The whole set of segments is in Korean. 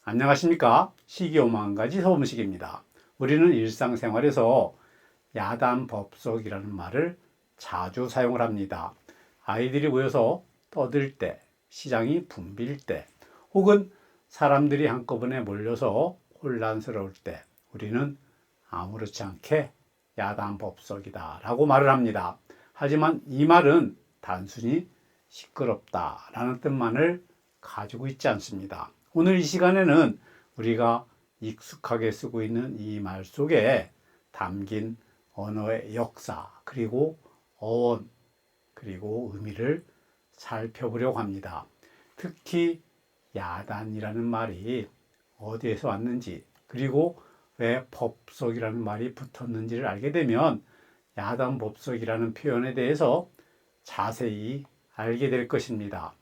안녕하십니까? 시기오만가지 서범식입니다. 우리는 일상생활에서 야단법석이라는 말을 자주 사용을 합니다. 아이들이 모여서 떠들 때, 시장이 붐빌 때, 혹은 사람들이 한꺼번에 몰려서 혼란스러울 때 우리는 아무렇지 않게 야단법석이다 라고 말을 합니다. 하지만 이 말은 단순히 시끄럽다라는 뜻만을 가지고 있지 않습니다. 오늘 이 시간에는 우리가 익숙하게 쓰고 있는 이 말 속에 담긴 언어의 역사, 그리고 어원, 그리고 의미를 살펴보려고 합니다. 특히 야단이라는 말이 어디에서 왔는지, 그리고 왜 법석이라는 말이 붙었는지를 알게 되면 야단법석이라는 표현에 대해서 자세히 알게 될 것입니다.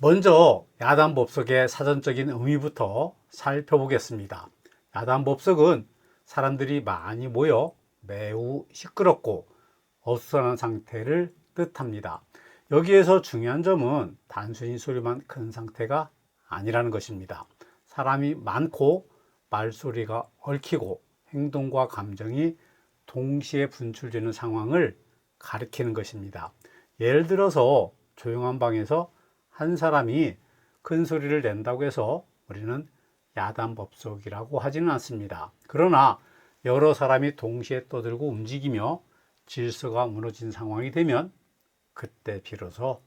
먼저 야단법석의 사전적인 의미부터 살펴보겠습니다. 야단법석은 사람들이 많이 모여 매우 시끄럽고 어수선한 상태를 뜻합니다. 여기에서 중요한 점은 단순히 소리만 큰 상태가 아니라는 것입니다. 사람이 많고 말소리가 얽히고 행동과 감정이 동시에 분출되는 상황을 가리키는 것입니다. 예를 들어서 조용한 방에서 한 사람이 큰 소리를 낸다고 해서 우리는 야단법석이라고 하지는 않습니다. 그러나 여러 사람이 동시에 떠들고 움직이며 질서가 무너진 상황이 되면 그때 비로소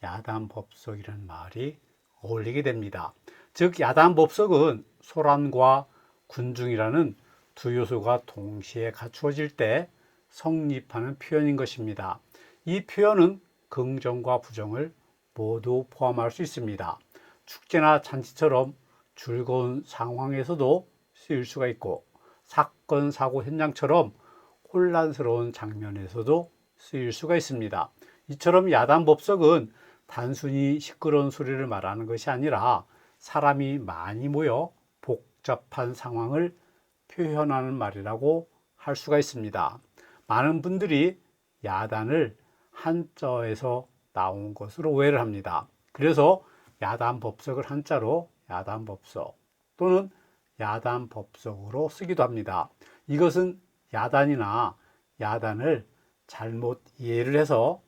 야단법석이라는 말이 어울리게 됩니다. 즉 야단법석은 소란과 군중이라는 두 요소가 동시에 갖추어질 때 성립하는 표현인 것입니다. 이 표현은 긍정과 부정을 모두 포함할 수 있습니다. 축제나 잔치처럼 즐거운 상황에서도 쓰일 수가 있고, 사건, 사고 현장처럼 혼란스러운 장면에서도 쓰일 수가 있습니다. 이처럼 야단법석은 단순히 시끄러운 소리를 말하는 것이 아니라 사람이 많이 모여 복잡한 상황을 표현하는 말이라고 할 수가 있습니다. 많은 분들이 야단을 한자에서 나온 것으로 오해를 합니다. 그래서 야단법석을 한자로 야단법석 또는 야단법석으로 쓰기도 합니다. 이것은 야단이나 야단을 잘못 이해를 해서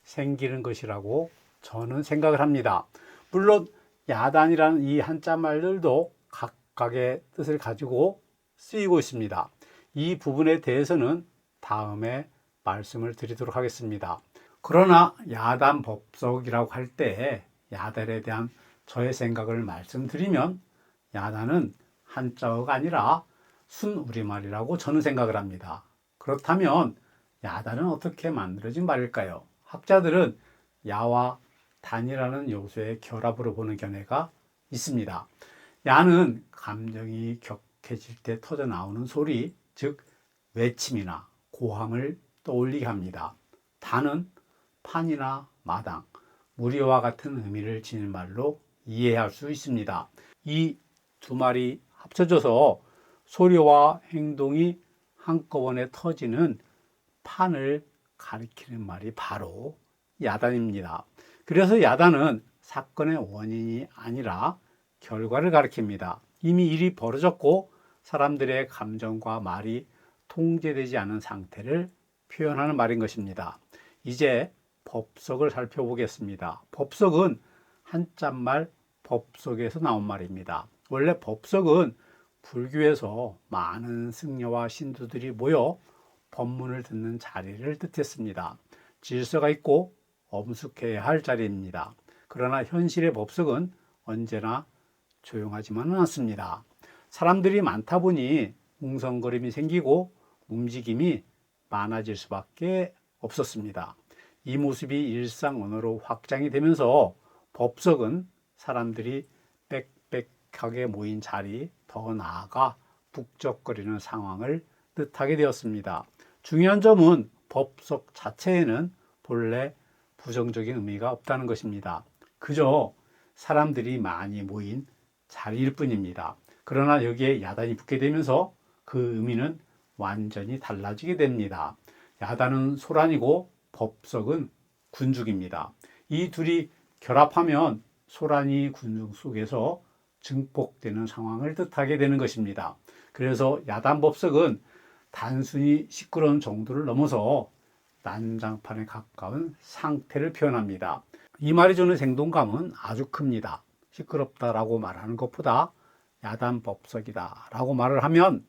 생기는 것이라고 저는 생각을 합니다. 물론 야단이라는 이 한자 말들도 각각의 뜻을 가지고 쓰이고 있습니다. 이 부분에 대해서는 다음에 말씀을 드리도록 하겠습니다. 그러나 야단법석이라고 할 때 야단에 대한 저의 생각을 말씀드리면 야단은 한자어가 아니라 순우리말이라고 저는 생각을 합니다. 그렇다면 야단은 어떻게 만들어진 말일까요? 학자들은 야와 단이라는 요소의 결합으로 보는 견해가 있습니다. 야는 감정이 격해질 때 터져 나오는 소리, 즉 외침이나 고함을 떠올리게 합니다. 단은 판이나 마당, 무리와 같은 의미를 지닌 말로 이해할 수 있습니다. 이 두 말이 합쳐져서 소리와 행동이 한꺼번에 터지는 판을 가리키는 말이 바로 야단입니다. 그래서 야단은 사건의 원인이 아니라 결과를 가리킵니다. 이미 일이 벌어졌고 사람들의 감정과 말이 통제되지 않은 상태를 표현하는 말인 것입니다. 이제 법석을 살펴보겠습니다. 법석은 한자말 법석에서 나온 말입니다. 원래 법석은 불교에서 많은 승려와 신도들이 모여 법문을 듣는 자리를 뜻했습니다. 질서가 있고 엄숙해야 할 자리입니다. 그러나 현실의 법석은 언제나 조용하지만은 않습니다. 사람들이 많다 보니 웅성거림이 생기고 움직임이 많아질 수밖에 없었습니다. 이 모습이 일상 언어로 확장이 되면서 법석은 사람들이 빽빽하게 모인 자리, 더 나아가 북적거리는 상황을 뜻하게 되었습니다. 중요한 점은 법석 자체에는 본래 부정적인 의미가 없다는 것입니다. 그저 사람들이 많이 모인 자리일 뿐입니다. 그러나 여기에 야단이 붙게 되면서 그 의미는 완전히 달라지게 됩니다. 야단은 소란이고 법석은 군중입니다. 이 둘이 결합하면 소란이 군중 속에서 증폭되는 상황을 뜻하게 되는 것입니다. 그래서 야단법석은 단순히 시끄러운 정도를 넘어서 난장판에 가까운 상태를 표현합니다. 이 말이 주는 생동감은 아주 큽니다. 시끄럽다라고 말하는 것보다 야단법석이다라고 말을 하면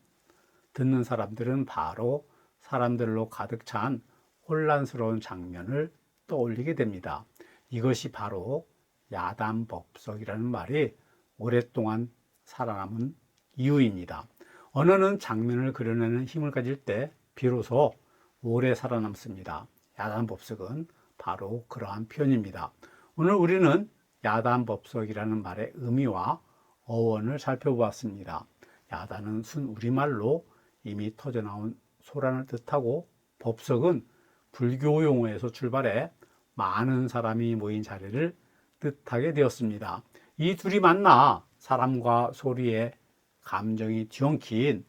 듣는 사람들은 바로 사람들로 가득 찬 혼란스러운 장면을 떠올리게 됩니다. 이것이 바로 야단법석이라는 말이 오랫동안 살아남은 이유입니다. 언어는 장면을 그려내는 힘을 가질 때 비로소 오래 살아남습니다. 야단법석은 바로 그러한 표현입니다. 오늘 우리는 야단법석이라는 말의 의미와 어원을 살펴보았습니다. 야단은 순 우리말로 이미 터져나온 소란을 뜻하고 법석은 불교 용어에서 출발해 많은 사람이 모인 자리를 뜻하게 되었습니다. 이 둘이 만나 사람과 소리에 감정이 뒤엉킨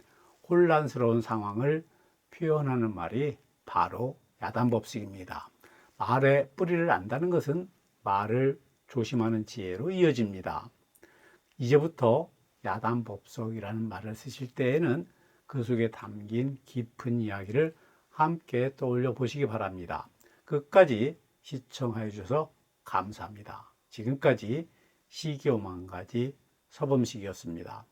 혼란스러운 상황을 표현하는 말이 바로 야단법석입니다. 말의 뿌리를 안다는 것은 말을 조심하는 지혜로 이어집니다. 이제부터 야단법석이라는 말을 쓰실 때에는 그 속에 담긴 깊은 이야기를 함께 떠올려 보시기 바랍니다. 끝까지 시청해 주셔서 감사합니다. 지금까지 시기오만가지 서범식이었습니다.